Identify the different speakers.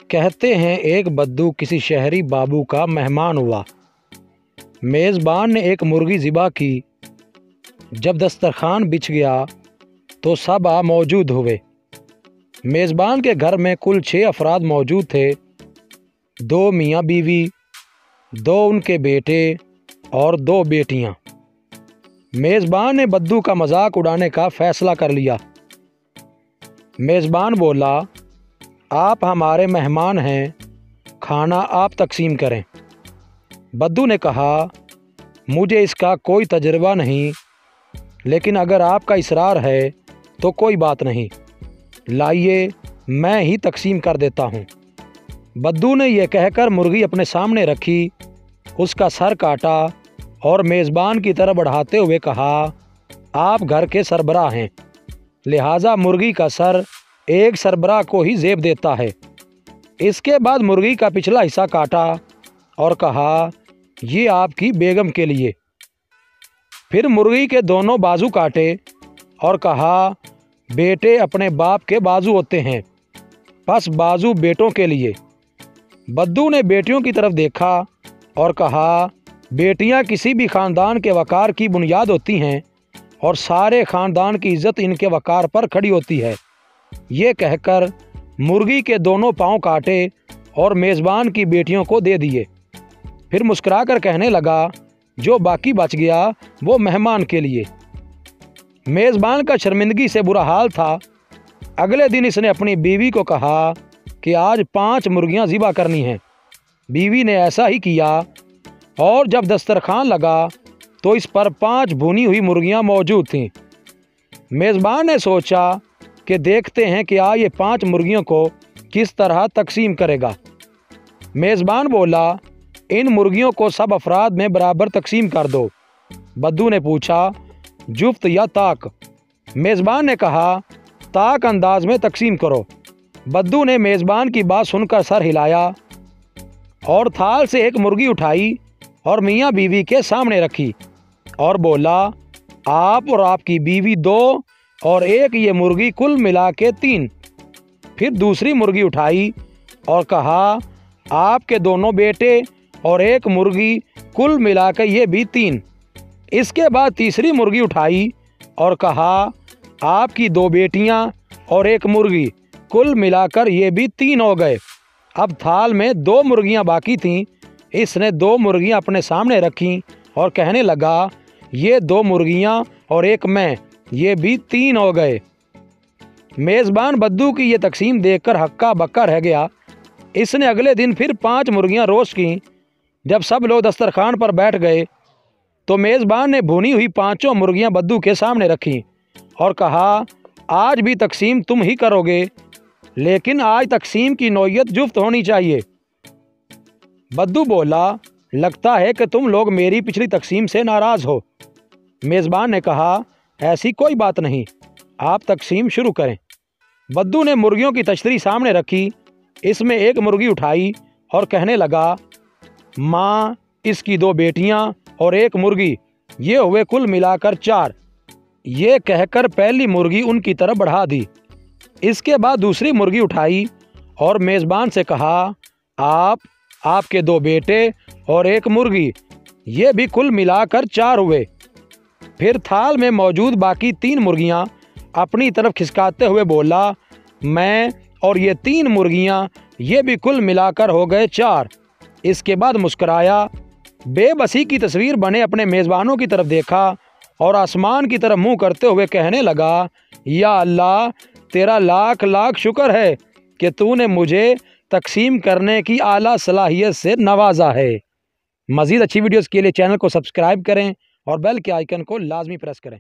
Speaker 1: कहते हैं एक बद्दू किसी शहरी बाबू का मेहमान हुआ। मेज़बान ने एक मुर्गी ज़िबा की। जब दस्तरखान बिछ गया तो सब मौजूद हुए। मेज़बान के घर में कुल 6 अफराद मौजूद थे। 2 मियाँ बीवी, 2 उनके बेटे और 2 बेटियाँ। मेज़बान ने बद्दू का मजाक उड़ाने का फ़ैसला कर लिया। मेज़बान बोला, आप हमारे मेहमान हैं, खाना आप तकसीम करें। बद्दू ने कहा, मुझे इसका कोई तजुर्बा नहीं, लेकिन अगर आपका इसरार है तो कोई बात नहीं, लाइए मैं ही तकसीम कर देता हूँ। बद्दू ने यह कहकर मुर्गी अपने सामने रखी, उसका सर काटा और मेज़बान की तरफ बढ़ाते हुए कहा, आप घर के सरबराह हैं, लिहाजा मुर्गी का सर एक सरबराह को ही ज़ेब देता है। इसके बाद मुर्गी का पिछला हिस्सा काटा और कहा, ये आपकी बेगम के लिए। फिर मुर्गी के दोनों बाजू काटे और कहा, बेटे अपने बाप के बाजू होते हैं, बस बाजू बेटों के लिए। बद्दू ने बेटियों की तरफ देखा और कहा, बेटियां किसी भी ख़ानदान के वक़ार की बुनियाद होती हैं और सारे ख़ानदान की इज़्ज़त इनके वक़ार पर खड़ी होती है। ये कहकर मुर्गी के दोनों पाँव काटे और मेज़बान की बेटियों को दे दिए। फिर मुस्कुराकर कहने लगा, जो बाकी बच गया वो मेहमान के लिए। मेज़बान का शर्मिंदगी से बुरा हाल था। अगले दिन इसने अपनी बीवी को कहा कि आज 5 मुर्गियां ज़िबा करनी हैं। बीवी ने ऐसा ही किया और जब दस्तरखान लगा तो इस पर 5 भुनी हुई मुर्गियां मौजूद थीं। मेज़बान ने सोचा कि देखते हैं कि ये 5 मुर्गियों को किस तरह तकसीम करेगा। मेज़बान बोला, इन मुर्गियों को सब अफराद में बराबर तकसीम कर दो। बद्दू ने पूछा, जुफ्त या ताक? मेज़बान ने कहा, ताक अंदाज में तकसीम करो। बद्दू ने मेज़बान की बात सुनकर सर हिलाया और थाल से एक मुर्गी उठाई और मियाँ बीवी के सामने रखी और बोला, आप और आपकी बीवी 2 और 1 ये मुर्गी कुल मिला के 3। फिर दूसरी मुर्गी उठाई और कहा, आपके दोनों बेटे और 1 मुर्गी कुल मिलाकर ये भी 3। इसके बाद तीसरी मुर्गी उठाई और कहा, आपकी 2 बेटियां और 1 मुर्गी कुल मिलाकर ये भी 3 हो गए। अब थाल में 2 मुर्गियां बाकी थीं। इसने 2 मुर्गियां अपने सामने रखीं और कहने लगा, ये 2 मुर्गियां और 1 मैं, ये भी 3 हो गए। मेज़बान बद्दू की ये तकसीम देखकर हक्का बक्का रह गया। इसने अगले दिन फिर 5 मुर्गियां रोस्ट की। जब सब लोग दस्तरखान पर बैठ गए तो मेज़बान ने भुनी हुई 5 मुर्गियां बद्दू के सामने रखीं और कहा, आज भी तकसीम तुम ही करोगे, लेकिन आज तकसीम की नौयत जुफ्त होनी चाहिए। बद्दू बोला, लगता है कि तुम लोग मेरी पिछली तकसीम से नाराज़ हो। मेज़बान ने कहा, ऐसी कोई बात नहीं, आप तकसीम शुरू करें। बद्दू ने मुर्गियों की तशतरी सामने रखी। इसमें 1 मुर्गी उठाई और कहने लगा, माँ, इसकी 2 बेटियाँ और 1 मुर्गी, ये हुए कुल मिलाकर 4। ये कहकर पहली मुर्गी उनकी तरफ बढ़ा दी। इसके बाद दूसरी मुर्गी उठाई और मेज़बान से कहा, आपके 2 बेटे और 1 मुर्गी, ये भी कुल मिलाकर 4 हुए। फिर थाल में मौजूद बाकी 3 मुर्गियां अपनी तरफ खिसकाते हुए बोला, मैं और ये 3 मुर्गियां, ये भी कुल मिलाकर हो गए 4। इसके बाद मुस्कराया, बेबसी की तस्वीर बने अपने मेज़बानों की तरफ देखा और आसमान की तरफ मुंह करते हुए कहने लगा, या अल्लाह, तेरा लाख लाख शुक्र है कि तूने मुझे तकसीम करने की आला सलाहियत से नवाजा है। मज़ीद अच्छी वीडियोज़ के लिए चैनल को सब्सक्राइब करें और बेल के आइकन को लाजमी प्रेस करें।